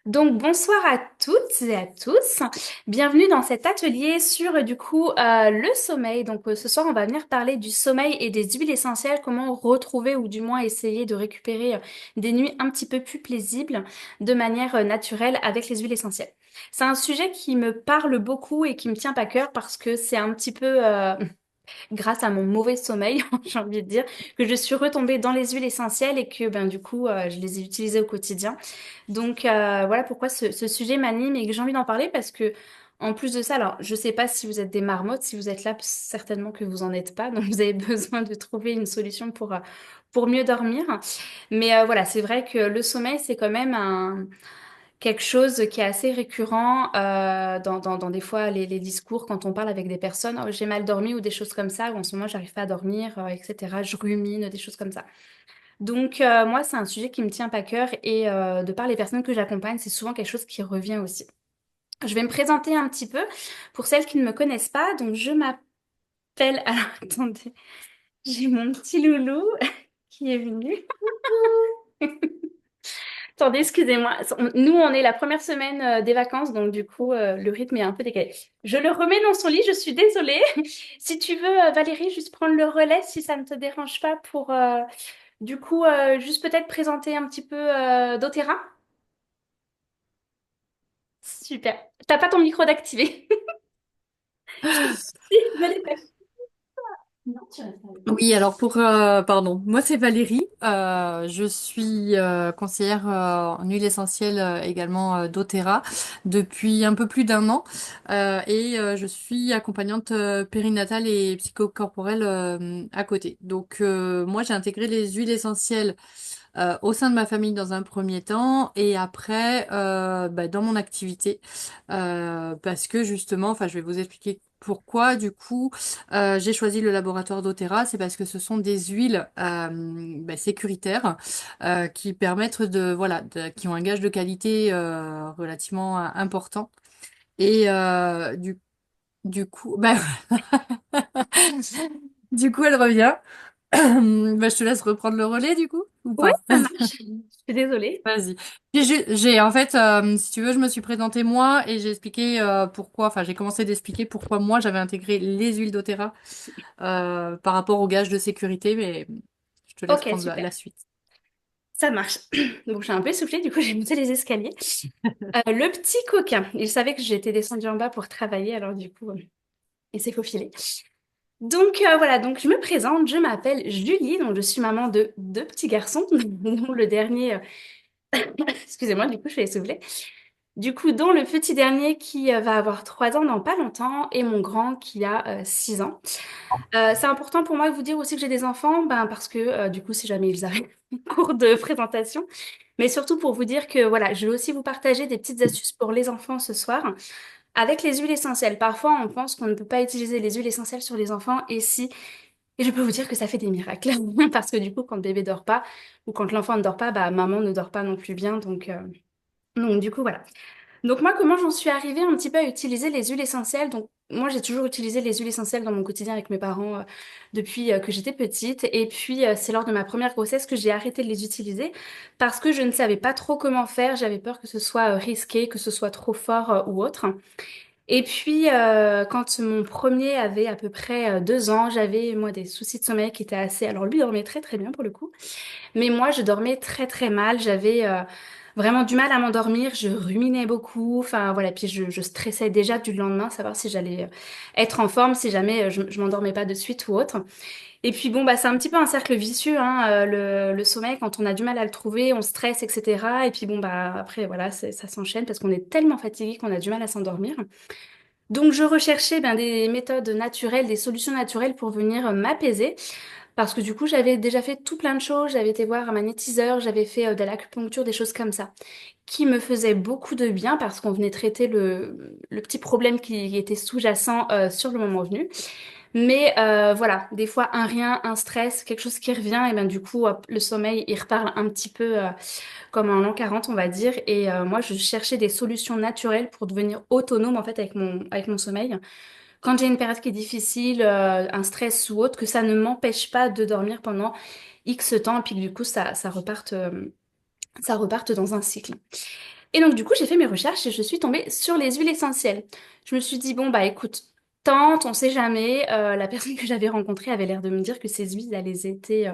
Donc bonsoir à toutes et à tous. Bienvenue dans cet atelier sur le sommeil. Ce soir on va venir parler du sommeil et des huiles essentielles, comment retrouver ou du moins essayer de récupérer des nuits un petit peu plus paisibles de manière naturelle avec les huiles essentielles. C'est un sujet qui me parle beaucoup et qui me tient à cœur parce que c'est un petit peu grâce à mon mauvais sommeil, j'ai envie de dire, que je suis retombée dans les huiles essentielles et que je les ai utilisées au quotidien. Voilà pourquoi ce sujet m'anime et que j'ai envie d'en parler parce que en plus de ça, alors je sais pas si vous êtes des marmottes, si vous êtes là, certainement que vous en êtes pas, donc vous avez besoin de trouver une solution pour mieux dormir. Voilà, c'est vrai que le sommeil, c'est quand même quelque chose qui est assez récurrent dans des fois les discours quand on parle avec des personnes. Oh, j'ai mal dormi ou des choses comme ça, ou en ce moment j'arrive pas à dormir, etc. Je rumine, des choses comme ça. Moi, c'est un sujet qui me tient à cœur et de par les personnes que j'accompagne, c'est souvent quelque chose qui revient aussi. Je vais me présenter un petit peu pour celles qui ne me connaissent pas. Donc, je m'appelle... Alors, attendez, j'ai mon petit loulou qui est venu. Attendez, excusez-moi. Nous, on est la première semaine des vacances, donc le rythme est un peu décalé. Je le remets dans son lit, je suis désolée. Si tu veux, Valérie, juste prendre le relais si ça ne te dérange pas pour, juste peut-être présenter un petit peu doTERRA. Super. T'as pas ton micro d'activer. Je te prie, ne l'ai pas. Non, tu restes avec moi. Oui, alors pardon, moi c'est Valérie, je suis conseillère en huile essentielle également doTERRA depuis un peu plus d'un an je suis accompagnante périnatale et psychocorporelle à côté. Moi j'ai intégré les huiles essentielles au sein de ma famille dans un premier temps et après dans mon activité parce que justement, enfin je vais vous expliquer pourquoi du coup j'ai choisi le laboratoire doTERRA, c'est parce que ce sont des huiles sécuritaires qui permettent qui ont un gage de qualité relativement important et du coup du coup elle revient. Je te laisse reprendre le relais du coup ou Oui, pas? ça marche. Je suis désolée. Vas-y. En fait, si tu veux, je me suis présentée moi et j'ai expliqué pourquoi, enfin, j'ai commencé d'expliquer pourquoi moi j'avais intégré les huiles doTERRA par rapport au gage de sécurité, mais je te laisse Ok, prendre super. la suite. Ça marche. Donc, j'ai un peu essoufflé, du coup, j'ai monté les escaliers. Le petit coquin, il savait que j'étais descendue en bas pour travailler, il s'est faufilé. Donc je me présente, je m'appelle Julie, donc je suis maman de deux petits garçons, dont le dernier, excusez-moi, du coup, je suis essoufflée. Dont le petit dernier qui va avoir 3 ans dans pas longtemps et mon grand qui a 6 ans. C'est important pour moi de vous dire aussi que j'ai des enfants, parce que si jamais ils arrivent en cours de présentation, mais surtout pour vous dire que voilà, je vais aussi vous partager des petites astuces pour les enfants ce soir avec les huiles essentielles. Parfois, on pense qu'on ne peut pas utiliser les huiles essentielles sur les enfants et si, et je peux vous dire que ça fait des miracles parce que quand le bébé dort pas ou quand l'enfant ne dort pas, maman ne dort pas non plus bien. Voilà. Donc moi, comment j'en suis arrivée un petit peu à utiliser les huiles essentielles? Donc moi, j'ai toujours utilisé les huiles essentielles dans mon quotidien avec mes parents depuis que j'étais petite. Et puis, c'est lors de ma première grossesse que j'ai arrêté de les utiliser parce que je ne savais pas trop comment faire. J'avais peur que ce soit risqué, que ce soit trop fort ou autre. Et puis, quand mon premier avait à peu près 2 ans, j'avais moi des soucis de sommeil qui étaient assez... Alors lui dormait très très bien pour le coup. Mais moi, je dormais très très mal. J'avais vraiment du mal à m'endormir. Je ruminais beaucoup. Enfin voilà. Puis je stressais déjà du lendemain, savoir si j'allais être en forme, si jamais je m'endormais pas de suite ou autre. Et puis c'est un petit peu un cercle vicieux, hein, le sommeil. Quand on a du mal à le trouver, on stresse, etc. Et puis après voilà, ça s'enchaîne parce qu'on est tellement fatigué qu'on a du mal à s'endormir. Donc je recherchais des méthodes naturelles, des solutions naturelles pour venir m'apaiser. Parce que j'avais déjà fait tout plein de choses. J'avais été voir un magnétiseur, j'avais fait de l'acupuncture, des choses comme ça, qui me faisaient beaucoup de bien parce qu'on venait traiter le petit problème qui était sous-jacent sur le moment venu. Mais voilà, des fois un rien, un stress, quelque chose qui revient, et hop, le sommeil, il reparle un petit peu comme en l'an 40, on va dire. Et moi, je cherchais des solutions naturelles pour devenir autonome en fait avec mon sommeil. Quand j'ai une période qui est difficile, un stress ou autre, que ça ne m'empêche pas de dormir pendant X temps, et puis ça reparte dans un cycle. Et donc, du coup, j'ai fait mes recherches et je suis tombée sur les huiles essentielles. Je me suis dit, bon, bah écoute, tente, on sait jamais. La personne que j'avais rencontrée avait l'air de me dire que ces huiles, elles étaient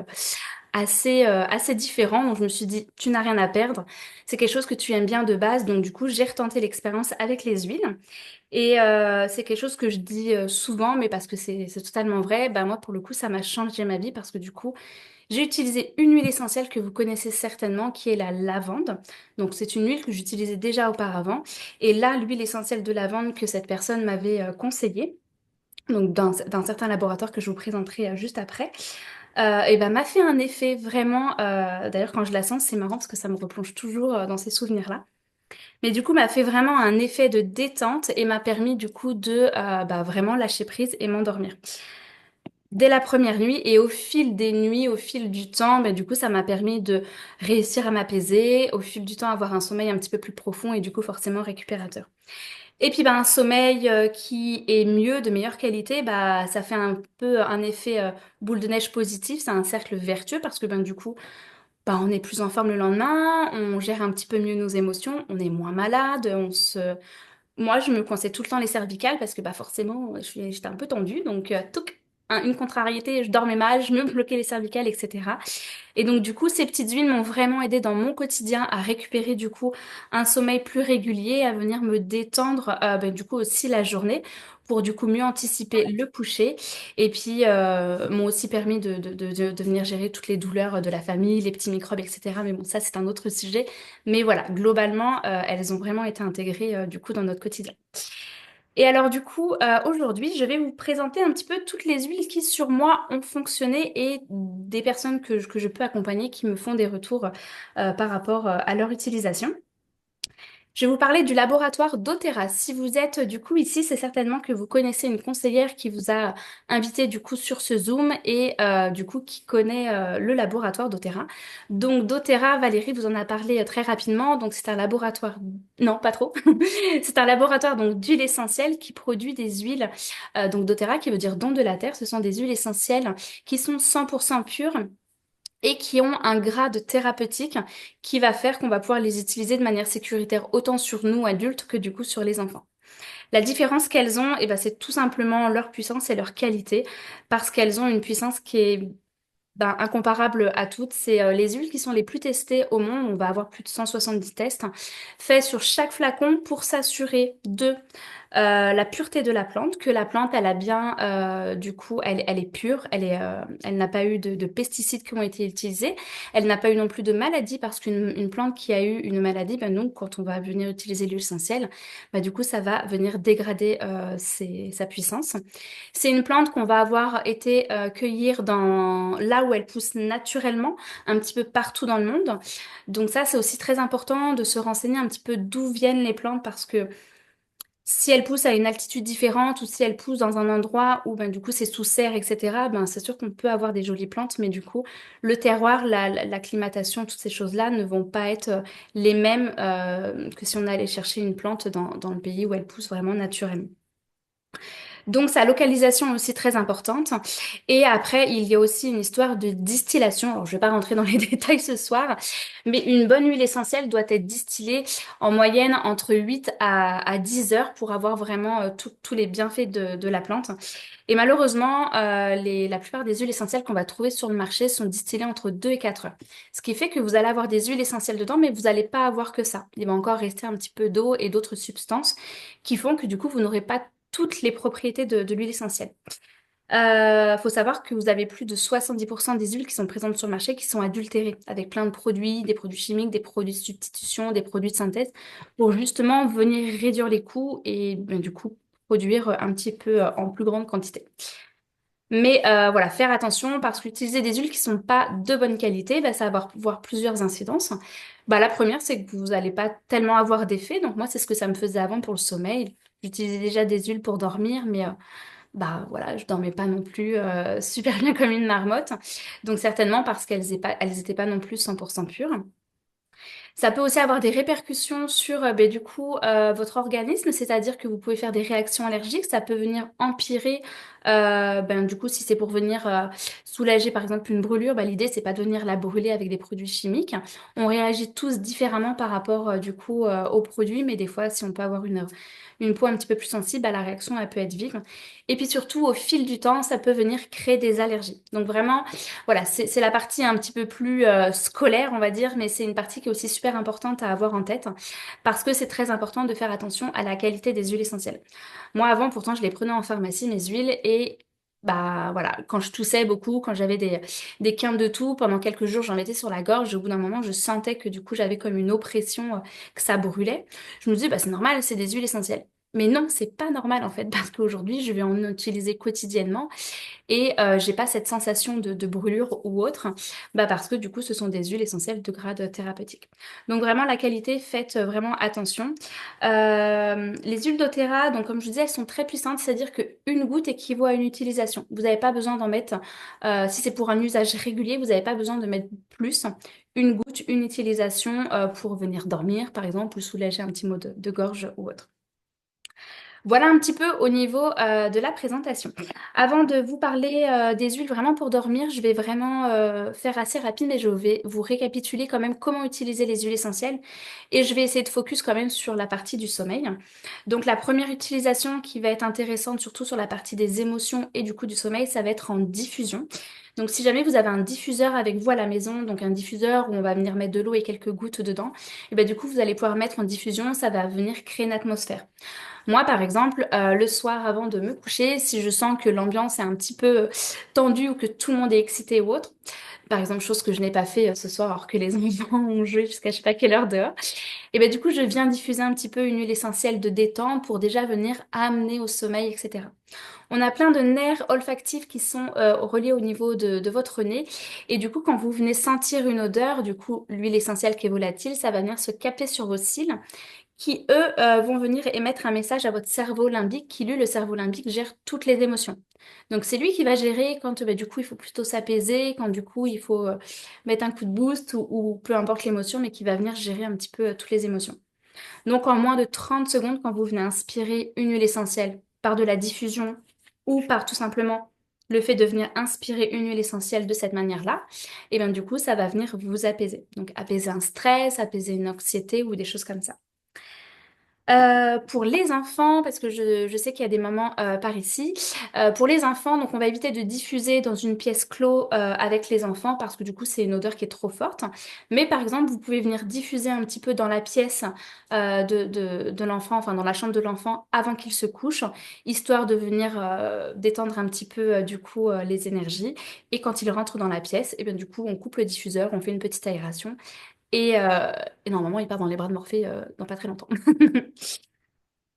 assez différentes. Donc, je me suis dit, tu n'as rien à perdre. C'est quelque chose que tu aimes bien de base. Donc, du coup, j'ai retenté l'expérience avec les huiles. Et c'est quelque chose que je dis souvent, mais parce que c'est totalement vrai. Bah, moi, pour le coup, ça m'a changé ma vie parce que du coup, j'ai utilisé une huile essentielle que vous connaissez certainement, qui est la lavande. Donc, c'est une huile que j'utilisais déjà auparavant. Et là, l'huile essentielle de lavande que cette personne m'avait conseillée, donc d'un certain laboratoire que je vous présenterai juste après, et ben, m'a fait un effet vraiment. D'ailleurs, quand je la sens, c'est marrant parce que ça me replonge toujours dans ces souvenirs-là. Mais du coup, m'a fait vraiment un effet de détente et m'a permis du coup de bah, vraiment lâcher prise et m'endormir dès la première nuit. Et au fil des nuits, au fil du temps, bah, du coup, ça m'a permis de réussir à m'apaiser, au fil du temps avoir un sommeil un petit peu plus profond et du coup forcément récupérateur. Et puis bah, un sommeil qui est mieux, de meilleure qualité, bah, ça fait un peu un effet boule de neige positif, c'est un cercle vertueux parce que ben, du coup, bah, on est plus en forme le lendemain, on gère un petit peu mieux nos émotions, on est moins malade, moi, je me coinçais tout le temps les cervicales parce que bah forcément, j'étais un peu tendue. Donc, touc, une contrariété, je dormais mal, je me bloquais les cervicales, etc. Et donc, du coup, ces petites huiles m'ont vraiment aidé dans mon quotidien à récupérer, du coup, un sommeil plus régulier, à venir me détendre, bah, du coup, aussi la journée pour, du coup, mieux anticiper le coucher. Et puis, m'ont aussi permis de venir gérer toutes les douleurs de la famille, les petits microbes, etc. Mais bon, ça, c'est un autre sujet. Mais voilà, globalement, elles ont vraiment été intégrées, du coup, dans notre quotidien. Et alors du coup, aujourd'hui, je vais vous présenter un petit peu toutes les huiles qui sur moi ont fonctionné et des personnes que je peux accompagner qui me font des retours par rapport à leur utilisation. Je vais vous parler du laboratoire doTERRA. Si vous êtes du coup ici, c'est certainement que vous connaissez une conseillère qui vous a invité du coup sur ce Zoom et du coup qui connaît le laboratoire doTERRA. Donc doTERRA, Valérie vous en a parlé très rapidement. Donc c'est un laboratoire, non pas trop, c'est un laboratoire donc d'huile essentielle qui produit des huiles. Donc doTERRA qui veut dire don de la terre, ce sont des huiles essentielles qui sont 100% pures et qui ont un grade thérapeutique qui va faire qu'on va pouvoir les utiliser de manière sécuritaire autant sur nous adultes que du coup sur les enfants. La différence qu'elles ont, eh ben, c'est tout simplement leur puissance et leur qualité parce qu'elles ont une puissance qui est ben, incomparable à toutes. C'est les huiles qui sont les plus testées au monde. On va avoir plus de 170 tests faits sur chaque flacon pour s'assurer de la pureté de la plante, que la plante, elle a bien, du coup, elle est pure, elle n'a pas eu de pesticides qui ont été utilisés, elle n'a pas eu non plus de maladie parce qu'une plante qui a eu une maladie, ben nous, quand on va venir utiliser l'huile essentielle, ben, du coup, ça va venir dégrader sa puissance. C'est une plante qu'on va avoir été cueillir dans là où elle pousse naturellement, un petit peu partout dans le monde. Donc ça, c'est aussi très important de se renseigner un petit peu d'où viennent les plantes parce que si elle pousse à une altitude différente ou si elle pousse dans un endroit où ben, du coup c'est sous serre, etc., ben, c'est sûr qu'on peut avoir des jolies plantes, mais du coup le terroir, l'acclimatation, toutes ces choses-là ne vont pas être les mêmes que si on allait chercher une plante dans le pays où elle pousse vraiment naturellement. Donc sa localisation est aussi très importante. Et après, il y a aussi une histoire de distillation. Alors, je ne vais pas rentrer dans les détails ce soir, mais une bonne huile essentielle doit être distillée en moyenne entre 8 à 10 heures pour avoir vraiment tous les bienfaits de la plante. Et malheureusement, la plupart des huiles essentielles qu'on va trouver sur le marché sont distillées entre 2 et 4 heures. Ce qui fait que vous allez avoir des huiles essentielles dedans, mais vous n'allez pas avoir que ça. Il va encore rester un petit peu d'eau et d'autres substances qui font que du coup, vous n'aurez pas toutes les propriétés de l'huile essentielle. Faut savoir que vous avez plus de 70% des huiles qui sont présentes sur le marché qui sont adultérées avec plein de produits, des produits chimiques, des produits de substitution, des produits de synthèse pour justement venir réduire les coûts et ben, du coup produire un petit peu en plus grande quantité. Mais voilà, faire attention parce qu'utiliser des huiles qui sont pas de bonne qualité, bah, ça va avoir plusieurs incidences. Bah, la première, c'est que vous n'allez pas tellement avoir d'effet. Donc moi, c'est ce que ça me faisait avant pour le sommeil. J'utilisais déjà des huiles pour dormir, mais bah voilà, je dormais pas non plus super bien comme une marmotte. Donc certainement parce elles étaient pas non plus 100% pures. Ça peut aussi avoir des répercussions sur ben, du coup votre organisme, c'est-à-dire que vous pouvez faire des réactions allergiques, ça peut venir empirer Du coup, si c'est pour venir soulager par exemple une brûlure, l'idée c'est pas de venir la brûler avec des produits chimiques. On réagit tous différemment par rapport du coup aux produits, mais des fois si on peut avoir une peau un petit peu plus sensible, la réaction elle peut être vive. Et puis surtout au fil du temps, ça peut venir créer des allergies. Donc vraiment, voilà, c'est la partie un petit peu plus scolaire, on va dire, mais c'est une partie qui est aussi super importante à avoir en tête parce que c'est très important de faire attention à la qualité des huiles essentielles. Moi, avant, pourtant, je les prenais en pharmacie, mes huiles, et bah voilà, quand je toussais beaucoup, quand j'avais des quintes de toux, pendant quelques jours, j'en mettais sur la gorge. Au bout d'un moment, je sentais que du coup, j'avais comme une oppression, que ça brûlait. Je me dis, bah c'est normal, c'est des huiles essentielles. Mais non, c'est pas normal en fait, parce qu'aujourd'hui, je vais en utiliser quotidiennement et j'ai pas cette sensation de brûlure ou autre, parce que du coup ce sont des huiles essentielles de grade thérapeutique. Donc vraiment la qualité, faites vraiment attention. Les huiles doTERRA, donc comme je disais, elles sont très puissantes, c'est-à-dire qu'une goutte équivaut à une utilisation. Vous n'avez pas besoin d'en mettre, si c'est pour un usage régulier, vous n'avez pas besoin de mettre plus. Une goutte, une utilisation pour venir dormir par exemple ou soulager un petit mot de gorge ou autre. Voilà un petit peu au niveau de la présentation. Avant de vous parler des huiles vraiment pour dormir, je vais vraiment faire assez rapide, mais je vais vous récapituler quand même comment utiliser les huiles essentielles et je vais essayer de focus quand même sur la partie du sommeil. Donc la première utilisation qui va être intéressante, surtout sur la partie des émotions et du coup du sommeil, ça va être en diffusion. Donc si jamais vous avez un diffuseur avec vous à la maison, donc un diffuseur où on va venir mettre de l'eau et quelques gouttes dedans, et du coup vous allez pouvoir mettre en diffusion, ça va venir créer une atmosphère. Moi, par exemple, le soir avant de me coucher, si je sens que l'ambiance est un petit peu tendue ou que tout le monde est excité ou autre, par exemple, chose que je n'ai pas fait ce soir alors que les enfants ont joué jusqu'à je sais pas quelle heure dehors, et du coup, je viens diffuser un petit peu une huile essentielle de détente pour déjà venir amener au sommeil, etc. On a plein de nerfs olfactifs qui sont reliés au niveau de votre nez. Et du coup, quand vous venez sentir une odeur, du coup, l'huile essentielle qui est volatile, ça va venir se capter sur vos cils qui, eux, vont venir émettre un message à votre cerveau limbique, qui, lui, le cerveau limbique, gère toutes les émotions. Donc, c'est lui qui va gérer quand, du coup, il faut plutôt s'apaiser, quand, du coup, il faut mettre un coup de boost ou peu importe l'émotion, mais qui va venir gérer un petit peu toutes les émotions. Donc, en moins de 30 secondes, quand vous venez inspirer une huile essentielle par de la diffusion ou par tout simplement le fait de venir inspirer une huile essentielle de cette manière-là, et bien du coup, ça va venir vous apaiser. Donc, apaiser un stress, apaiser une anxiété ou des choses comme ça. Pour les enfants, parce que je sais qu'il y a des mamans par ici, pour les enfants, donc on va éviter de diffuser dans une pièce clos avec les enfants parce que du coup c'est une odeur qui est trop forte. Mais par exemple, vous pouvez venir diffuser un petit peu dans la pièce de l'enfant, enfin dans la chambre de l'enfant avant qu'il se couche, histoire de venir détendre un petit peu du coup les énergies. Et quand il rentre dans la pièce, et bien du coup on coupe le diffuseur, on fait une petite aération. Et, euh, et normalement, il part dans les bras de Morphée dans pas très longtemps.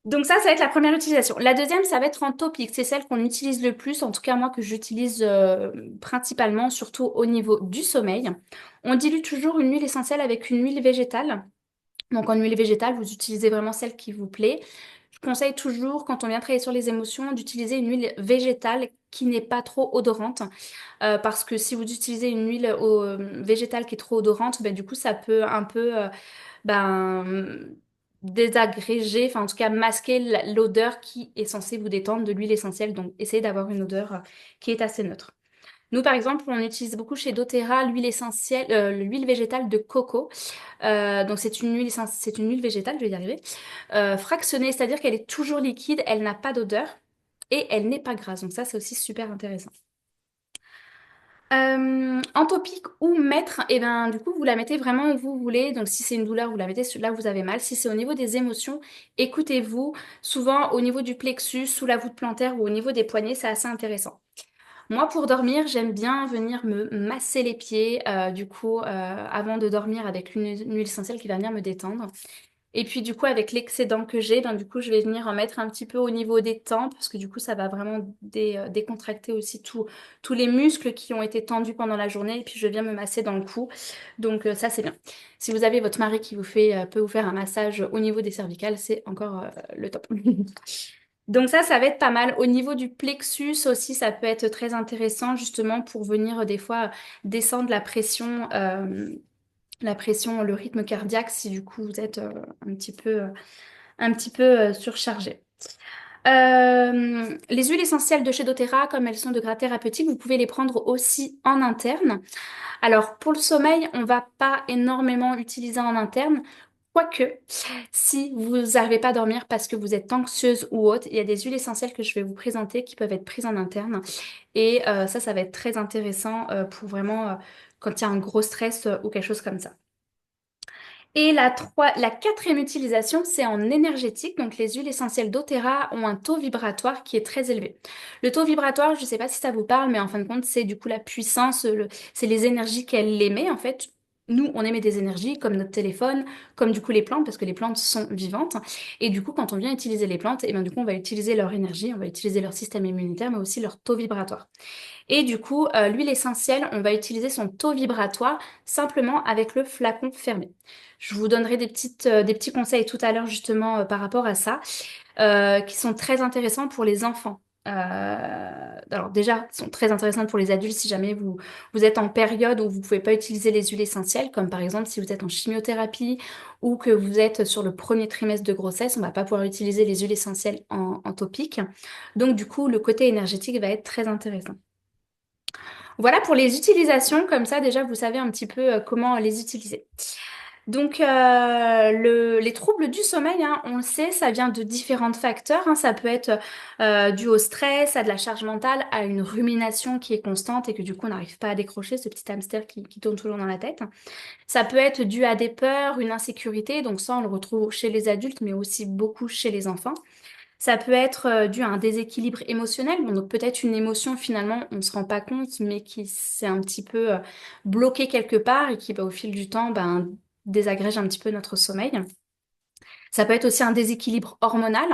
Donc ça va être la première utilisation. La deuxième, ça va être en topique. C'est celle qu'on utilise le plus, en tout cas moi que j'utilise principalement, surtout au niveau du sommeil. On dilue toujours une huile essentielle avec une huile végétale. Donc en huile végétale, vous utilisez vraiment celle qui vous plaît. Je conseille toujours, quand on vient travailler sur les émotions, d'utiliser une huile végétale qui n'est pas trop odorante. Parce que si vous utilisez une huile végétale qui est trop odorante, du coup, ça peut un peu ben, désagréger, enfin en tout cas masquer l'odeur qui est censée vous détendre de l'huile essentielle. Donc essayez d'avoir une odeur qui est assez neutre. Nous, par exemple, on utilise beaucoup chez doTERRA l'huile essentielle, l'huile végétale de coco. Donc c'est une huile végétale, je vais y arriver, fractionnée, c'est-à-dire qu'elle est toujours liquide, elle n'a pas d'odeur et elle n'est pas grasse. Donc ça, c'est aussi super intéressant. En topique ou mettre, et ben du coup vous la mettez vraiment où vous voulez. Donc si c'est une douleur, vous la mettez là où vous avez mal. Si c'est au niveau des émotions, écoutez-vous. Souvent au niveau du plexus, sous la voûte plantaire ou au niveau des poignets, c'est assez intéressant. Moi pour dormir, j'aime bien venir me masser les pieds, du coup avant de dormir avec une huile essentielle qui va venir me détendre. Et puis du coup avec l'excédent que j'ai, du coup je vais venir en mettre un petit peu au niveau des tempes parce que du coup ça va vraiment décontracter aussi tous les muscles qui ont été tendus pendant la journée et puis je viens me masser dans le cou. Donc ça c'est bien. Si vous avez votre mari qui peut vous faire un massage au niveau des cervicales, c'est encore le top. Donc ça va être pas mal. Au niveau du plexus aussi, ça peut être très intéressant justement pour venir des fois descendre la pression, le rythme cardiaque si du coup vous êtes un petit peu surchargé. Les huiles essentielles de chez doTERRA, comme elles sont de gras thérapeutique, vous pouvez les prendre aussi en interne. Alors, pour le sommeil, on va pas énormément utiliser en interne. Quoique, si vous n'arrivez pas à dormir parce que vous êtes anxieuse ou autre, il y a des huiles essentielles que je vais vous présenter qui peuvent être prises en interne. Et ça va être très intéressant pour vraiment quand il y a un gros stress ou quelque chose comme ça. Et la quatrième utilisation, c'est en énergétique. Donc, les huiles essentielles doTERRA ont un taux vibratoire qui est très élevé. Le taux vibratoire, je ne sais pas si ça vous parle, mais en fin de compte, c'est du coup la puissance, c'est les énergies qu'elle émet. En fait, nous, on émet des énergies comme notre téléphone, comme du coup les plantes, parce que les plantes sont vivantes. Et du coup, quand on vient utiliser les plantes, et bien du coup, on va utiliser leur énergie, on va utiliser leur système immunitaire, mais aussi leur taux vibratoire. Et du coup, l'huile essentielle, on va utiliser son taux vibratoire simplement avec le flacon fermé. Je vous donnerai des petits conseils tout à l'heure justement par rapport à ça, qui sont très intéressants pour les enfants. Alors déjà, ils sont très intéressants pour les adultes si jamais vous êtes en période où vous ne pouvez pas utiliser les huiles essentielles, comme par exemple si vous êtes en chimiothérapie ou que vous êtes sur le premier trimestre de grossesse, on ne va pas pouvoir utiliser les huiles essentielles en topique. Donc du coup, le côté énergétique va être très intéressant. Voilà pour les utilisations, comme ça déjà vous savez un petit peu comment les utiliser. Donc les troubles du sommeil, hein, on le sait, ça vient de différents facteurs, hein. Ça peut être dû au stress, à de la charge mentale, à une rumination qui est constante et que du coup on n'arrive pas à décrocher, ce petit hamster qui tourne toujours dans la tête. Ça peut être dû à des peurs, une insécurité, donc ça on le retrouve chez les adultes mais aussi beaucoup chez les enfants. Ça peut être dû à un déséquilibre émotionnel, bon, donc peut-être une émotion finalement on ne se rend pas compte mais qui s'est un petit peu bloquée quelque part et qui au fil du temps désagrège un petit peu notre sommeil. Ça peut être aussi un déséquilibre hormonal.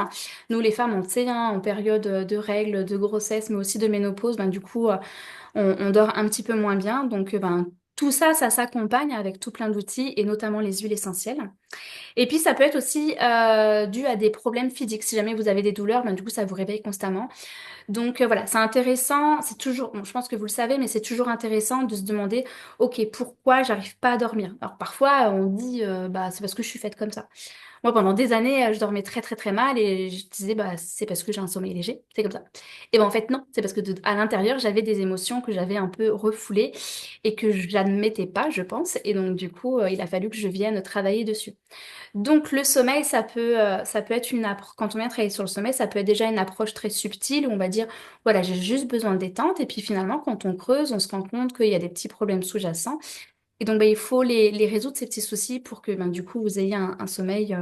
Nous les femmes on le sait, hein, en période de règles, de grossesse mais aussi de ménopause, du coup on dort un petit peu moins bien. Donc tout ça, ça s'accompagne avec tout plein d'outils et notamment les huiles essentielles. Et puis, ça peut être aussi dû à des problèmes physiques. Si jamais vous avez des douleurs, du coup, ça vous réveille constamment. Donc, voilà, c'est intéressant. C'est toujours, bon, je pense que vous le savez, mais c'est toujours intéressant de se demander, OK, pourquoi j'arrive pas à dormir? Alors, parfois, on dit, c'est parce que je suis faite comme ça. Moi, pendant des années, je dormais très, très, très mal et je disais, c'est parce que j'ai un sommeil léger. C'est comme ça. Et en fait, non. C'est parce que à l'intérieur, j'avais des émotions que j'avais un peu refoulées et que je n'admettais pas, je pense. Et donc, du coup, il a fallu que je vienne travailler dessus. Donc le sommeil, ça peut être quand on vient travailler sur le sommeil, ça peut être déjà une approche très subtile où on va dire, voilà, j'ai juste besoin de détente. Et puis finalement, quand on creuse, on se rend compte qu'il y a des petits problèmes sous-jacents. Et donc, il faut les résoudre, ces petits soucis, pour que du coup, vous ayez un sommeil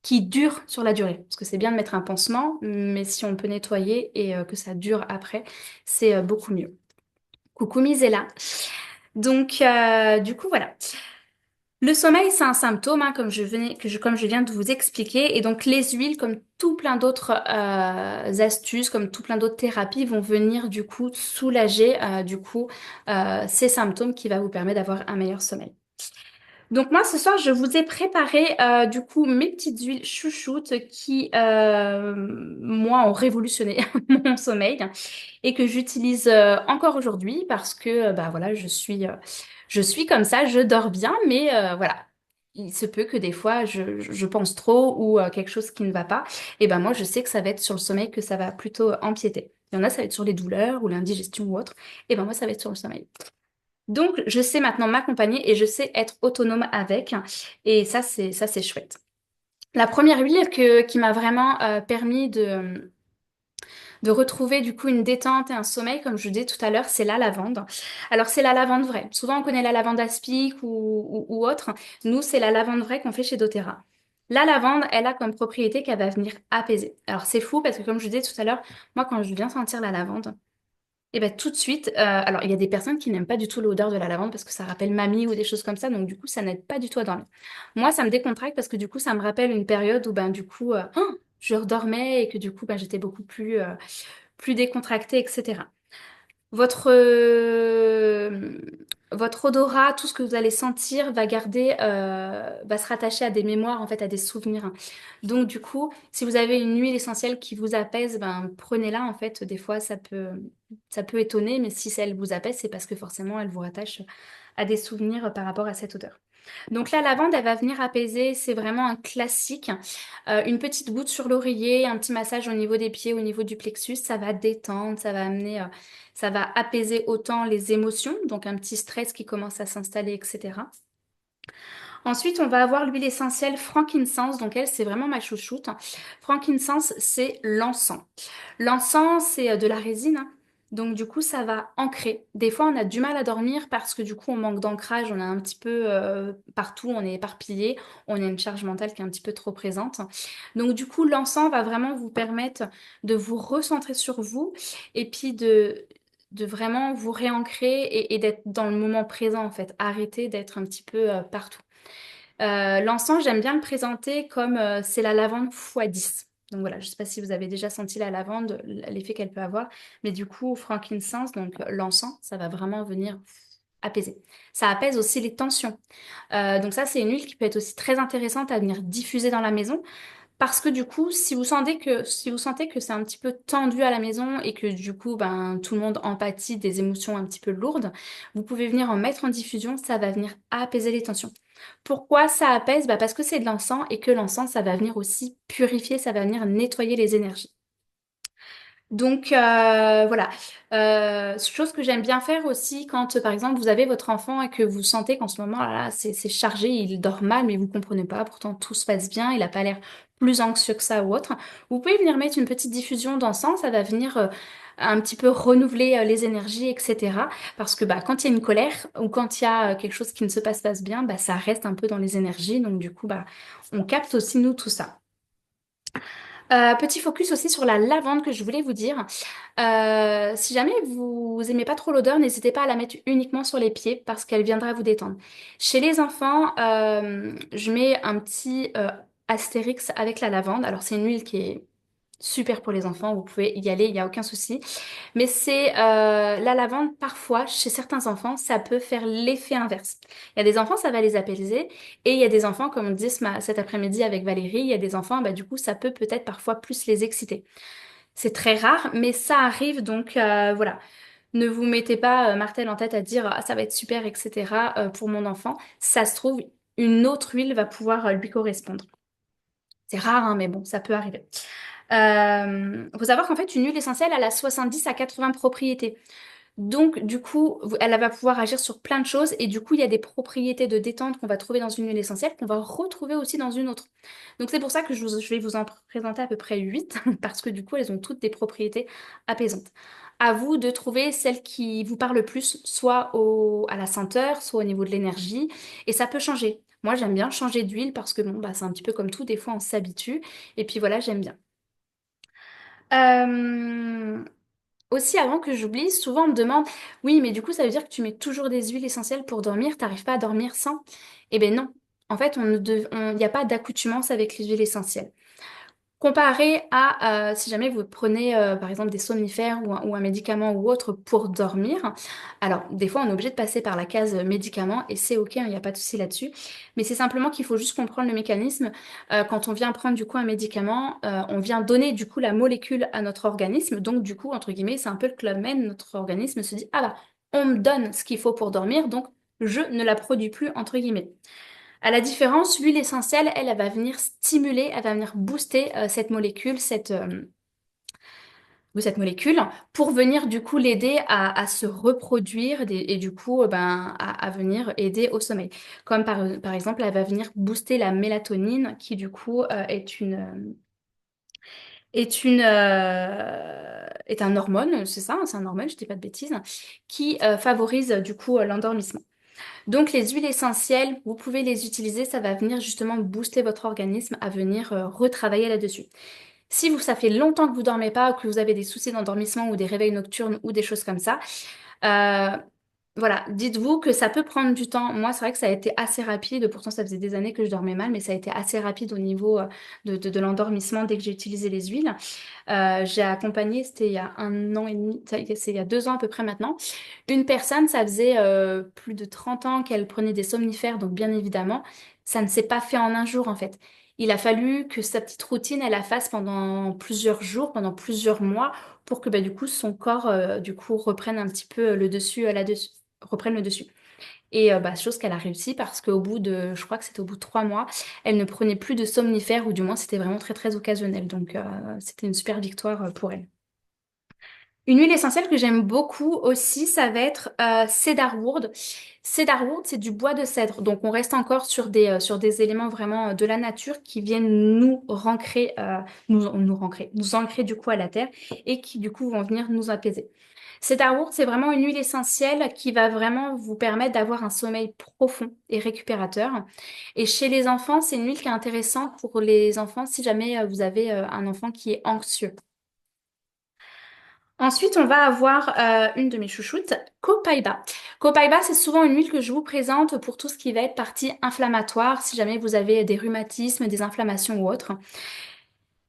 qui dure sur la durée. Parce que c'est bien de mettre un pansement, mais si on peut nettoyer et que ça dure après, c'est beaucoup mieux. Coucou Misella. Donc, du coup, voilà. Le sommeil, c'est un symptôme, hein, comme je viens de vous expliquer. Et donc, les huiles, comme tout plein d'autres astuces, comme tout plein d'autres thérapies, vont venir du coup soulager ces symptômes qui va vous permettre d'avoir un meilleur sommeil. Donc moi, ce soir, je vous ai préparé du coup mes petites huiles chouchoutes qui, moi, ont révolutionné mon sommeil et que j'utilise encore aujourd'hui parce que, voilà, je suis comme ça, je dors bien, mais voilà. Il se peut que des fois, je pense trop ou quelque chose qui ne va pas. Et ben moi, je sais que ça va être sur le sommeil que ça va plutôt empiéter. Il y en a, ça va être sur les douleurs ou l'indigestion ou autre. Et ben moi, ça va être sur le sommeil. Donc, je sais maintenant m'accompagner et je sais être autonome avec. Et ça, c'est chouette. La première huile qui m'a vraiment permis de retrouver du coup une détente et un sommeil, comme je disais tout à l'heure, c'est la lavande. Alors, c'est la lavande vraie. Souvent, on connaît la lavande aspic ou autre. Nous, c'est la lavande vraie qu'on fait chez doTERRA. La lavande, elle a comme propriété qu'elle va venir apaiser. Alors, c'est fou parce que, comme je disais tout à l'heure, moi, quand je viens sentir la lavande, et ben tout de suite, alors il y a des personnes qui n'aiment pas du tout l'odeur de la lavande parce que ça rappelle mamie ou des choses comme ça, donc du coup ça n'aide pas du tout à dormir. Moi ça me décontracte parce que du coup ça me rappelle une période où je redormais et que du coup j'étais beaucoup plus décontractée, etc. Votre, euh, Votre odorat, tout ce que vous allez sentir va se rattacher à des mémoires, en fait, à des souvenirs. Donc, du coup, si vous avez une huile essentielle qui vous apaise, prenez-la, en fait. Des fois, ça peut étonner, mais si elle vous apaise, c'est parce que forcément, elle vous rattache à des souvenirs par rapport à cette odeur. Donc la lavande, elle va venir apaiser, c'est vraiment un classique. Une petite goutte sur l'oreiller, un petit massage au niveau des pieds, au niveau du plexus, ça va détendre, ça va amener, ça va apaiser autant les émotions, donc un petit stress qui commence à s'installer, etc. Ensuite, on va avoir l'huile essentielle frankincense. Donc elle, c'est vraiment ma chouchoute. Frankincense, c'est l'encens. L'encens, c'est de la résine, hein. Donc du coup, ça va ancrer. Des fois, on a du mal à dormir parce que du coup, on manque d'ancrage, on est un petit peu partout, on est éparpillé, on a une charge mentale qui est un petit peu trop présente. Donc du coup, l'encens va vraiment vous permettre de vous recentrer sur vous et puis de vraiment vous réancrer et d'être dans le moment présent en fait. Arrêter d'être un petit peu partout. L'encens, j'aime bien le présenter comme c'est la lavande x10. Donc voilà, je ne sais pas si vous avez déjà senti la lavande, l'effet qu'elle peut avoir, mais du coup, frankincense, donc l'encens, ça va vraiment venir apaiser. Ça apaise aussi les tensions. Donc ça, c'est une huile qui peut être aussi très intéressante à venir diffuser dans la maison. Parce que du coup, si vous sentez que c'est un petit peu tendu à la maison et que du coup, ben, tout le monde empathie des émotions un petit peu lourdes, vous pouvez venir en mettre en diffusion, ça va venir apaiser les tensions. Pourquoi ça apaise? Bah parce que c'est de l'encens et que l'encens, ça va venir aussi purifier, ça va venir nettoyer les énergies. Donc voilà. Chose que j'aime bien faire aussi quand par exemple vous avez votre enfant et que vous sentez qu'en ce moment là, c'est chargé, il dort mal mais vous comprenez pas, pourtant tout se passe bien, il a pas l'air plus anxieux que ça ou autre. Vous pouvez venir mettre une petite diffusion d'encens, ça va venir un petit peu renouveler les énergies, etc. Parce que bah, quand il y a une colère ou quand il y a quelque chose qui ne se passe pas bien, bah, ça reste un peu dans les énergies. Donc du coup, bah, on capte aussi nous tout ça. Petit focus aussi sur la lavande que je voulais vous dire. Si jamais vous aimez pas trop l'odeur, n'hésitez pas à la mettre uniquement sur les pieds parce qu'elle viendra vous détendre. Chez les enfants, je mets un petit astérix avec la lavande. Alors c'est une huile qui est super pour les enfants, vous pouvez y aller, il n'y a aucun souci. Mais c'est la lavande, parfois, chez certains enfants, ça peut faire l'effet inverse. Il y a des enfants, ça va les apaiser, et il y a des enfants, comme on dit cet après-midi avec Valérie, il y a des enfants, bah, du coup, ça peut peut-être parfois plus les exciter. C'est très rare, mais ça arrive, donc voilà. Ne vous mettez pas martel en tête à dire ah, ça va être super, etc. Pour mon enfant. Ça se trouve, une autre huile va pouvoir lui correspondre. C'est rare, hein, mais bon, ça peut arriver. Faut savoir qu'en fait, une huile essentielle, elle a 70 à 80 propriétés. Donc, du coup, elle va pouvoir agir sur plein de choses et du coup, il y a des propriétés de détente qu'on va trouver dans une huile essentielle qu'on va retrouver aussi dans une autre. Donc, c'est pour ça que je vais vous en présenter à peu près 8 parce que du coup, elles ont toutes des propriétés apaisantes. À vous de trouver celle qui vous parle le plus, soit à la senteur, soit au niveau de l'énergie, et ça peut changer. Moi, j'aime bien changer d'huile parce que bon, bah, c'est un petit peu comme tout, des fois on s'habitue, et puis voilà, j'aime bien. Euh, Aussi, avant que j'oublie, souvent on me demande, oui, mais du coup, ça veut dire que tu mets toujours des huiles essentielles pour dormir, t'arrives pas à dormir sans? Eh bien non. En fait, il n'y a pas d'accoutumance avec les huiles essentielles. Comparé à si jamais vous prenez par exemple des somnifères ou un médicament ou autre pour dormir, alors des fois on est obligé de passer par la case médicament et c'est ok, il n'y a pas de souci là-dessus, mais c'est simplement qu'il faut juste comprendre le mécanisme. Quand on vient prendre du coup un médicament, on vient donner du coup la molécule à notre organisme, donc du coup entre guillemets c'est un peu le Club Med, notre organisme se dit ah bah on me donne ce qu'il faut pour dormir, donc je ne la produis plus entre guillemets. À la différence, l'huile essentielle, elle, elle va venir stimuler, elle va venir booster cette molécule, cette molécule, pour venir du coup l'aider à se reproduire et du coup ben, à venir aider au sommeil. Comme par exemple, elle va venir booster la mélatonine, qui du coup est un hormone, c'est ça, hein, c'est un hormone, je dis pas de bêtises, qui favorise du coup l'endormissement. Donc les huiles essentielles, vous pouvez les utiliser, ça va venir justement booster votre organisme à venir retravailler là-dessus. Si vous, ça fait longtemps que vous dormez pas, ou que vous avez des soucis d'endormissement ou des réveils nocturnes ou des choses comme ça, euh, voilà, dites-vous que ça peut prendre du temps. Moi, c'est vrai que ça a été assez rapide. Pourtant, ça faisait des années que je dormais mal, mais ça a été assez rapide au niveau de l'endormissement dès que j'ai utilisé les huiles. J'ai accompagné, c'était il y a 1 an et demi, c'est il y a 2 ans à peu près maintenant. Une personne, ça faisait plus de 30 ans qu'elle prenait des somnifères, donc bien évidemment, ça ne s'est pas fait en un jour en fait. Il a fallu que sa petite routine, elle la fasse pendant plusieurs jours, pendant plusieurs mois, pour que bah, du coup son corps du coup reprenne un petit peu le dessus là-dessus, reprenne le dessus. Et chose qu'elle a réussi parce qu'au bout de, je crois que c'était au bout de 3 mois, elle ne prenait plus de somnifères ou du moins c'était vraiment très très occasionnel. Donc c'était une super victoire pour elle. Une huile essentielle que j'aime beaucoup aussi, ça va être cedarwood. Cedarwood, c'est du bois de cèdre. Donc on reste encore sur des éléments vraiment de la nature qui viennent nous rancrer, nous ancrer du coup à la terre et qui du coup vont venir nous apaiser. Cedarwood, c'est vraiment une huile essentielle qui va vraiment vous permettre d'avoir un sommeil profond et récupérateur. Et chez les enfants, c'est une huile qui est intéressante pour les enfants si jamais vous avez un enfant qui est anxieux. Ensuite, on va avoir une de mes chouchoutes, Copaiba. Copaiba, c'est souvent une huile que je vous présente pour tout ce qui va être partie inflammatoire, si jamais vous avez des rhumatismes, des inflammations ou autres.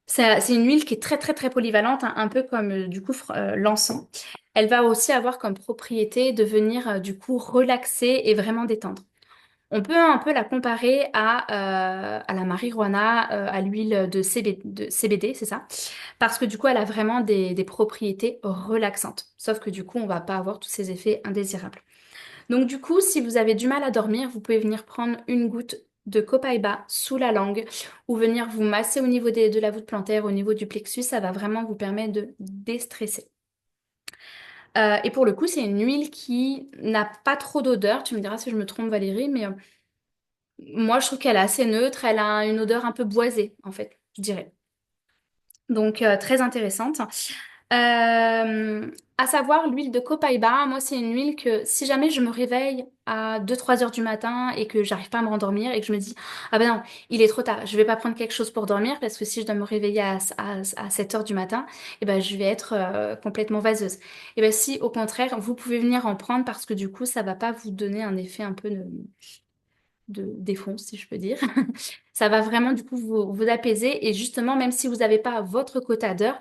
C'est une huile qui est très très très polyvalente, hein, un peu comme du coup l'encens. Elle va aussi avoir comme propriété de venir du coup relaxer et vraiment détendre. On peut un peu la comparer à la marijuana, à l'huile de CBD, c'est ça? Parce que du coup, elle a vraiment des propriétés relaxantes. Sauf que du coup, on va pas avoir tous ces effets indésirables. Donc du coup, si vous avez du mal à dormir, vous pouvez venir prendre une goutte de copaiba sous la langue ou venir vous masser au niveau de la voûte plantaire, au niveau du plexus. Ça va vraiment vous permettre de déstresser. Et pour le coup, c'est une huile qui n'a pas trop d'odeur. Tu me diras si je me trompe, Valérie, mais moi, je trouve qu'elle est assez neutre. Elle a une odeur un peu boisée, en fait, je dirais. Donc, très intéressante. À savoir, l'huile de copaiba, moi, c'est une huile que si jamais je me réveille à 2 3 heures du matin et que j'arrive pas à me rendormir et que je me dis, ah ben non, il est trop tard, je vais pas prendre quelque chose pour dormir parce que si je dois me réveiller à 7 heures du matin, eh ben, je vais être complètement vaseuse. Et ben si, au contraire, vous pouvez venir en prendre parce que du coup, ça va pas vous donner un effet un peu de défonce, si je peux dire. Ça va vraiment du coup vous apaiser et justement, même si vous n'avez pas votre quota d'heures,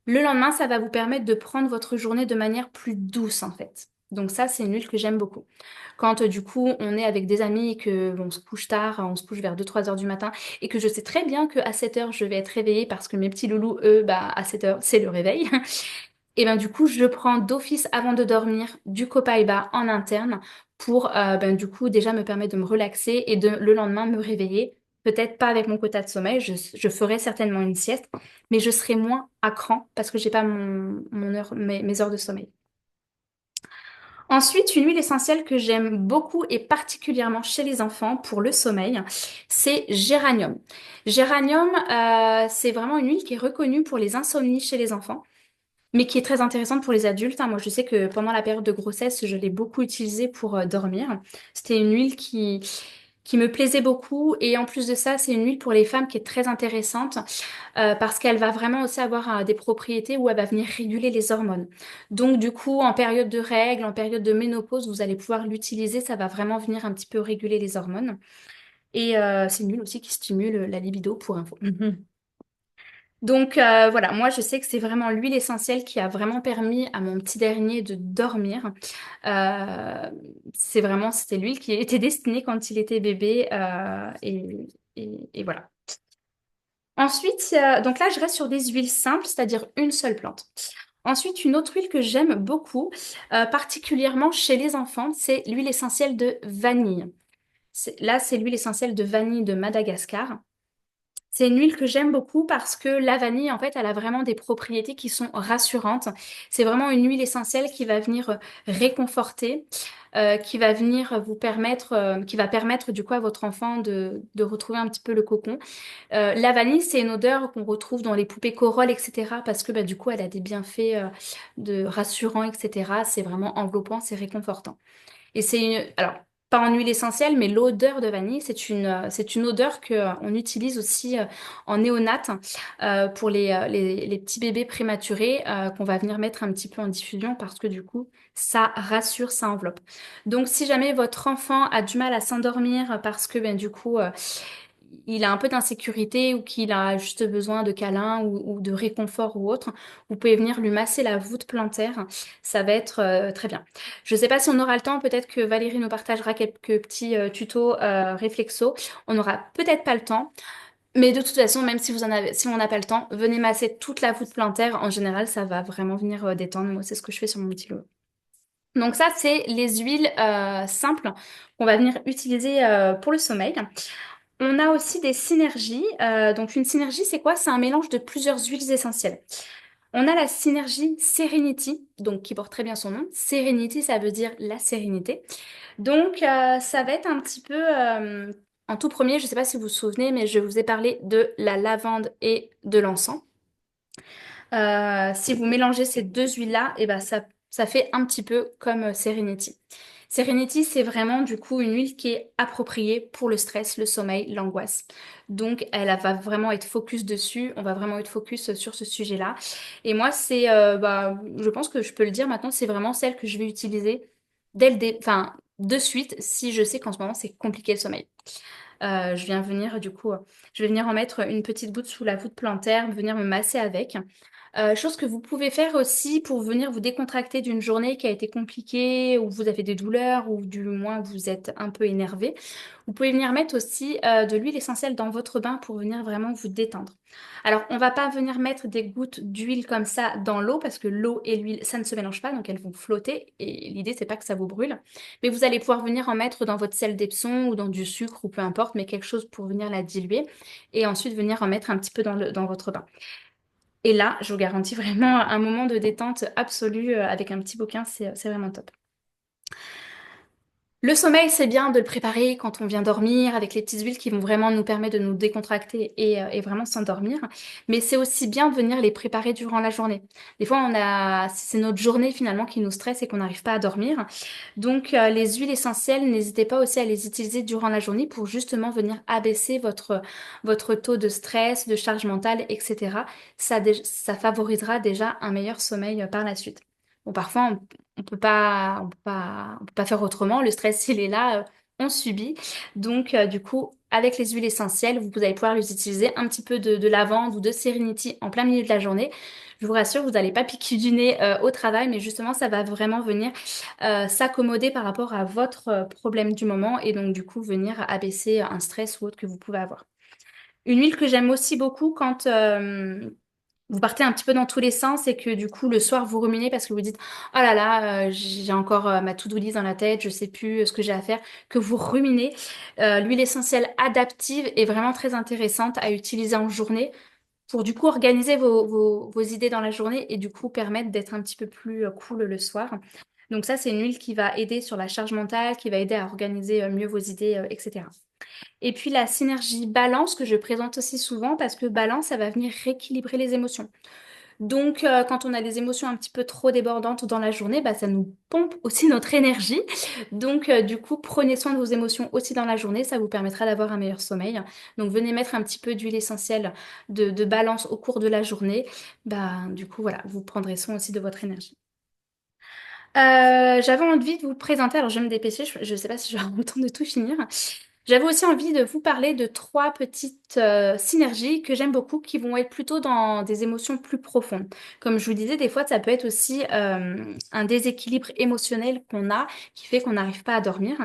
le lendemain, ça va vous permettre de prendre votre journée de manière plus douce en fait. Donc ça, c'est une huile que j'aime beaucoup. Quand du coup on est avec des amis et que on se couche tard, on se couche vers 2 3 heures du matin et que je sais très bien qu'à 7 heures je vais être réveillée parce que mes petits loulous, eux, bah à 7 heures c'est le réveil. Et ben du coup, je prends d'office avant de dormir du copaiba en interne pour ben, du coup déjà me permettre de me relaxer et de le lendemain me réveiller. Peut-être pas avec mon quota de sommeil, je ferai certainement une sieste, mais je serai moins à cran parce que j'ai pas mon heure, mes heures de sommeil. Ensuite, une huile essentielle que j'aime beaucoup et particulièrement chez les enfants pour le sommeil, c'est géranium. Géranium, c'est vraiment une huile qui est reconnue pour les insomnies chez les enfants mais qui est très intéressante pour les adultes, hein. Moi, je sais que pendant la période de grossesse, je l'ai beaucoup utilisée pour dormir. C'était une huile qui me plaisait beaucoup. Et en plus de ça, c'est une huile pour les femmes qui est très intéressante parce qu'elle va vraiment aussi avoir des propriétés où elle va venir réguler les hormones. Donc, du coup, en période de règles, en période de ménopause, vous allez pouvoir l'utiliser. Ça va vraiment venir un petit peu réguler les hormones. Et c'est une huile aussi qui stimule la libido pour info. Donc voilà, moi je sais que c'est vraiment l'huile essentielle qui a vraiment permis à mon petit dernier de dormir. Euh, c'était l'huile qui était destinée quand il était bébé et voilà. Ensuite, donc là je reste sur des huiles simples, c'est-à-dire une seule plante. Ensuite, une autre huile que j'aime beaucoup, particulièrement chez les enfants, c'est l'huile essentielle de vanille. Là, c'est l'huile essentielle de vanille de Madagascar. C'est une huile que j'aime beaucoup parce que la vanille, en fait, elle a vraiment des propriétés qui sont rassurantes. C'est vraiment une huile essentielle qui va venir réconforter, qui va venir vous permettre, qui va permettre du coup à votre enfant de retrouver un petit peu le cocon. La vanille, c'est une odeur qu'on retrouve dans les poupées Corolle, etc. Parce que bah, du coup, elle a des bienfaits de rassurants, etc. C'est vraiment enveloppant, c'est réconfortant. Et alors, pas en huile essentielle, mais l'odeur de vanille, c'est une odeur que on utilise aussi en néonat pour les petits bébés prématurés qu'on va venir mettre un petit peu en diffusion parce que du coup, ça rassure, ça enveloppe. Donc, si jamais votre enfant a du mal à s'endormir parce que ben, du coup, il a un peu d'insécurité ou qu'il a juste besoin de câlins ou de réconfort ou autre, vous pouvez venir lui masser la voûte plantaire. Ça va être très bien. Je ne sais pas si on aura le temps, peut-être que Valérie nous partagera quelques petits tutos réflexos. On n'aura peut-être pas le temps, mais de toute façon, même si si on n'a pas le temps, venez masser toute la voûte plantaire. En général, ça va vraiment venir détendre. Moi, c'est ce que je fais sur mon petit lot. Donc ça, c'est les huiles simples qu'on va venir utiliser pour le sommeil. On a aussi des synergies. Donc une synergie, c'est quoi? C'est un mélange de plusieurs huiles essentielles. On a la synergie Serenity, donc qui porte très bien son nom. Serenity, ça veut dire la sérénité. Donc ça va être un petit peu en tout premier, je ne sais pas si vous vous souvenez, mais je vous ai parlé de la lavande et de l'encens. Si vous mélangez ces deux huiles-là, et ben ça fait un petit peu comme Serenity. Serenity, c'est vraiment du coup une huile qui est appropriée pour le stress, le sommeil, l'angoisse. Donc, elle va vraiment être focus dessus. On va vraiment être focus sur ce sujet-là. Et moi, je pense que je peux le dire maintenant, c'est vraiment celle que je vais utiliser enfin, de suite si je sais qu'en ce moment c'est compliqué le sommeil. Je vais venir en mettre une petite goutte sous la voûte plantaire, venir me masser avec. Chose que vous pouvez faire aussi pour venir vous décontracter d'une journée qui a été compliquée, ou vous avez des douleurs, ou du moins vous êtes un peu énervé. Vous pouvez venir mettre aussi de l'huile essentielle dans votre bain pour venir vraiment vous détendre. Alors, on va pas venir mettre des gouttes d'huile comme ça dans l'eau parce que l'eau et l'huile, ça ne se mélange pas, donc elles vont flotter. Et l'idée, c'est pas que ça vous brûle. Mais vous allez pouvoir venir en mettre dans votre sel d'Epsom ou dans du sucre ou peu importe, mais quelque chose pour venir la diluer. Et ensuite venir en mettre un petit peu dans votre bain. Et là, je vous garantis vraiment un moment de détente absolue avec un petit bouquin, c'est vraiment top. Le sommeil, c'est bien de le préparer quand on vient dormir avec les petites huiles qui vont vraiment nous permettre de nous décontracter et vraiment s'endormir. Mais c'est aussi bien de venir les préparer durant la journée. Des fois, c'est notre journée finalement qui nous stresse et qu'on n'arrive pas à dormir. Donc, les huiles essentielles, n'hésitez pas aussi à les utiliser durant la journée pour justement venir abaisser votre taux de stress, de charge mentale, etc. Ça favorisera déjà un meilleur sommeil par la suite. Bon, parfois, on peut pas faire autrement. Le stress, il est là, on subit. Donc, du coup, avec les huiles essentielles, vous allez pouvoir les utiliser un petit peu de lavande ou de Serenity en plein milieu de la journée. Je vous rassure, vous n'allez pas piquer du nez au travail, mais justement, ça va vraiment venir s'accommoder par rapport à votre problème du moment et donc, du coup, venir abaisser un stress ou autre que vous pouvez avoir. Une huile que j'aime aussi beaucoup quand vous partez un petit peu dans tous les sens et que du coup le soir vous ruminez parce que vous dites oh là là j'ai encore ma to-do list dans la tête, je sais plus ce que j'ai à faire, que vous ruminez. L'huile essentielle adaptive est vraiment très intéressante à utiliser en journée pour du coup organiser vos idées dans la journée et du coup permettre d'être un petit peu plus cool le soir. Donc ça, c'est une huile qui va aider sur la charge mentale, qui va aider à organiser mieux vos idées, etc. Et puis la synergie balance que je présente aussi souvent parce que balance, ça va venir rééquilibrer les émotions. Donc quand on a des émotions un petit peu trop débordantes dans la journée, bah, ça nous pompe aussi notre énergie. Donc du coup, prenez soin de vos émotions aussi dans la journée, ça vous permettra d'avoir un meilleur sommeil. Donc venez mettre un petit peu d'huile essentielle de balance au cours de la journée. Bah, du coup, voilà, vous prendrez soin aussi de votre énergie. J'avais envie de vous présenter, alors je vais me dépêcher, je ne sais pas si je vais avoir le temps de tout finir. J'avais aussi envie de vous parler de trois petites synergies que j'aime beaucoup, qui vont être plutôt dans des émotions plus profondes. Comme je vous disais, des fois, ça peut être aussi un déséquilibre émotionnel qu'on a, qui fait qu'on n'arrive pas à dormir.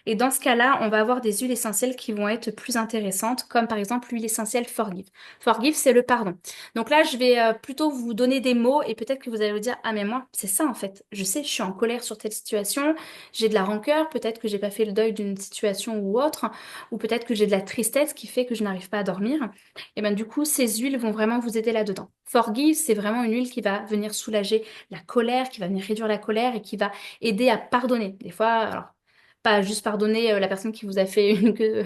Et dans ce cas-là, on va avoir des huiles essentielles qui vont être plus intéressantes, comme par exemple l'huile essentielle Forgive. Forgive, c'est le pardon. Donc là, je vais plutôt vous donner des mots et peut-être que vous allez vous dire, ah mais moi, c'est ça en fait. Je sais, je suis en colère sur telle situation, j'ai de la rancœur, peut-être que j'ai pas fait le deuil d'une situation ou autre, ou peut-être que j'ai de la tristesse qui fait que je n'arrive pas à dormir. Et ben du coup, ces huiles vont vraiment vous aider là-dedans. Forgive, c'est vraiment une huile qui va venir soulager la colère, qui va venir réduire la colère et qui va aider à pardonner. Des fois, alors pas juste pardonner la personne qui vous a fait une queue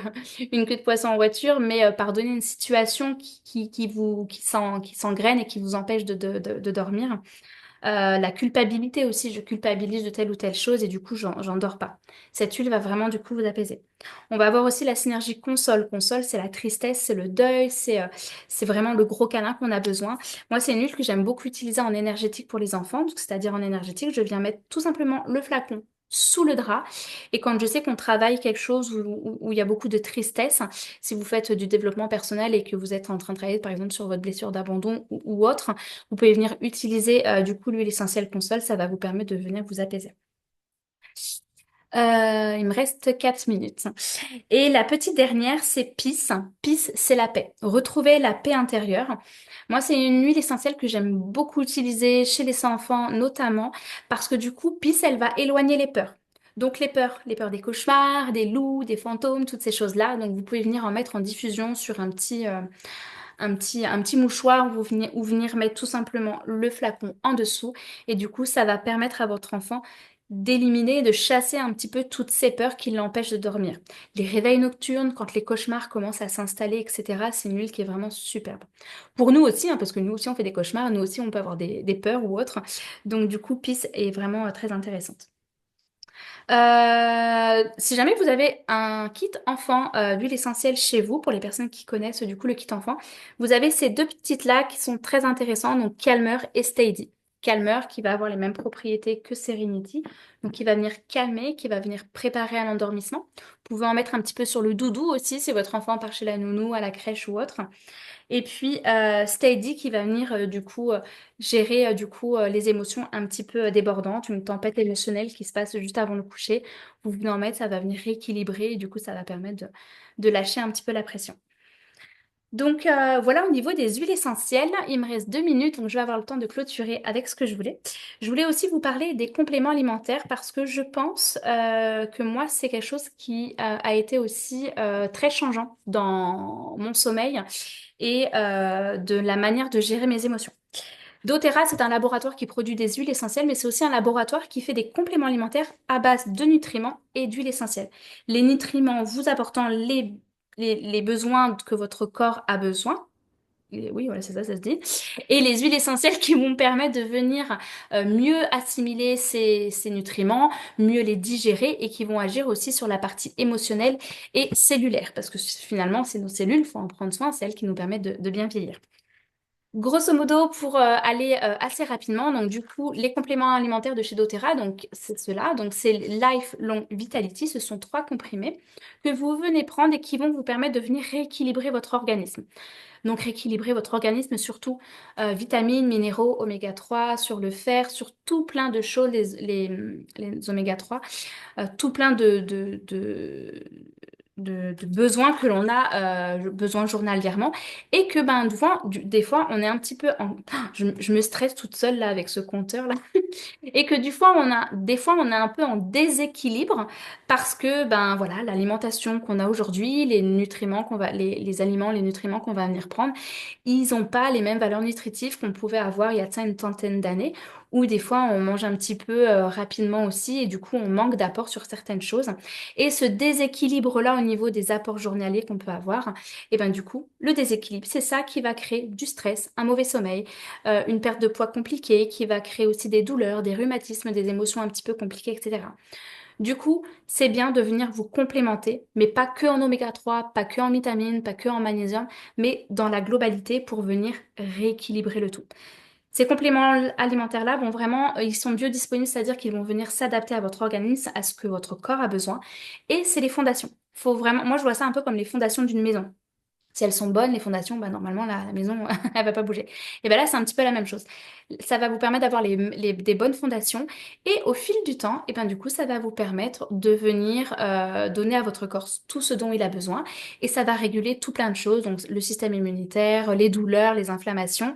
de poisson en voiture, mais pardonner une situation qui s'engraine et qui vous empêche de dormir. La culpabilité aussi, je culpabilise de telle ou telle chose et du coup, j'en dors pas. Cette huile va vraiment du coup vous apaiser. On va avoir aussi la synergie console. Console, c'est la tristesse, c'est le deuil, c'est vraiment le gros câlin qu'on a besoin. Moi, c'est une huile que j'aime beaucoup utiliser en énergétique pour les enfants. Donc, c'est-à-dire en énergétique, je viens mettre tout simplement le flacon sous le drap. Et quand je sais qu'on travaille quelque chose où il y a beaucoup de tristesse, si vous faites du développement personnel et que vous êtes en train de travailler par exemple sur votre blessure d'abandon ou autre, vous pouvez venir utiliser du coup l'huile essentielle console, ça va vous permettre de venir vous apaiser. Il me reste 4 minutes. Et la petite dernière, c'est Peace. Peace, c'est la paix. Retrouver la paix intérieure. Moi, c'est une huile essentielle que j'aime beaucoup utiliser chez les enfants, notamment parce que du coup, Peace, elle va éloigner les peurs. Donc les peurs des cauchemars, des loups, des fantômes, toutes ces choses-là. Donc vous pouvez venir en mettre en diffusion sur un petit mouchoir ou venir mettre tout simplement le flacon en dessous. Et du coup, ça va permettre à votre enfant d'éliminer et de chasser un petit peu toutes ces peurs qui l'empêchent de dormir. Les réveils nocturnes, quand les cauchemars commencent à s'installer, etc., c'est une huile qui est vraiment superbe. Pour nous aussi, hein, parce que nous aussi on fait des cauchemars, nous aussi on peut avoir des peurs ou autres. Donc du coup, Peace est vraiment très intéressante. Si jamais vous avez un kit enfant d'huile essentielle chez vous, pour les personnes qui connaissent du coup le kit enfant, vous avez ces deux petites là qui sont très intéressantes, donc Calmer et Steady. Calmer qui va avoir les mêmes propriétés que Serenity, donc qui va venir calmer, qui va venir préparer à l'endormissement. Vous pouvez en mettre un petit peu sur le doudou aussi si votre enfant part chez la nounou, à la crèche ou autre. Et puis Steady qui va venir du coup gérer les émotions un petit peu débordantes, une tempête émotionnelle qui se passe juste avant le coucher. Vous venez en mettre, ça va venir rééquilibrer et du coup ça va permettre de lâcher un petit peu la pression. Donc voilà au niveau des huiles essentielles, il me reste 2 minutes, donc je vais avoir le temps de clôturer avec ce que je voulais. Je voulais aussi vous parler des compléments alimentaires parce que je pense que moi c'est quelque chose qui a été aussi très changeant dans mon sommeil et de la manière de gérer mes émotions. doTERRA, c'est un laboratoire qui produit des huiles essentielles, mais c'est aussi un laboratoire qui fait des compléments alimentaires à base de nutriments et d'huiles essentielles. Les nutriments vous apportant les besoins que votre corps a besoin. Oui, voilà, c'est ça, ça se dit. Et les huiles essentielles qui vont permettre de venir mieux assimiler ces nutriments, mieux les digérer et qui vont agir aussi sur la partie émotionnelle et cellulaire. Parce que finalement, c'est nos cellules, il faut en prendre soin, c'est elles qui nous permettent de bien vieillir. Grosso modo, pour aller assez rapidement, donc du coup, les compléments alimentaires de chez doTERRA, donc c'est cela, donc c'est Lifelong Vitality, ce sont 3 comprimés que vous venez prendre et qui vont vous permettre de venir rééquilibrer votre organisme. Donc rééquilibrer votre organisme, surtout vitamines, minéraux, oméga 3, sur le fer, sur tout plein de choses, les oméga 3, tout plein de besoins que l'on a besoin journalièrement et que ben des fois on est un petit peu en... je me stresse toute seule là avec ce compteur là et que des fois on est un peu en déséquilibre parce que ben voilà l'alimentation qu'on a aujourd'hui, les nutriments les aliments, les nutriments qu'on va venir prendre, ils n'ont pas les mêmes valeurs nutritives qu'on pouvait avoir il y a de ça une trentaine d'années, où des fois on mange un petit peu rapidement aussi et du coup on manque d'apport sur certaines choses. Et ce déséquilibre-là au niveau des apports journaliers qu'on peut avoir, et ben du coup le déséquilibre, c'est ça qui va créer du stress, un mauvais sommeil, une perte de poids compliquée, qui va créer aussi des douleurs, des rhumatismes, des émotions un petit peu compliquées, etc. Du coup, c'est bien de venir vous complémenter, mais pas que en oméga 3, pas que en vitamines, pas que en magnésium, mais dans la globalité pour venir rééquilibrer le tout. Ces compléments alimentaires-là vont vraiment, ils sont biodisponibles, c'est-à-dire qu'ils vont venir s'adapter à votre organisme, à ce que votre corps a besoin. Et c'est les fondations. Faut vraiment, moi je vois ça un peu comme les fondations d'une maison. Si elles sont bonnes, les fondations, bah, normalement, la maison, elle va pas bouger. Et ben là, c'est un petit peu la même chose. Ça va vous permettre d'avoir des bonnes fondations. Et au fil du temps, et ben, du coup, ça va vous permettre de venir donner à votre corps tout ce dont il a besoin. Et ça va réguler tout plein de choses. Donc, le système immunitaire, les douleurs, les inflammations,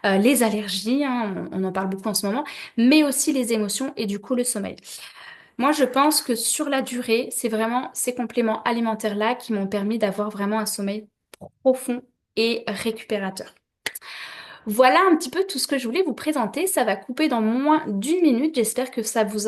les allergies, hein, on en parle beaucoup en ce moment, mais aussi les émotions et du coup, le sommeil. Moi, je pense que sur la durée, c'est vraiment ces compléments alimentaires-là qui m'ont permis d'avoir vraiment un sommeil profond et récupérateur. Voilà un petit peu tout ce que je voulais vous présenter. Ça va couper dans moins d'1 minute. J'espère que ça vous a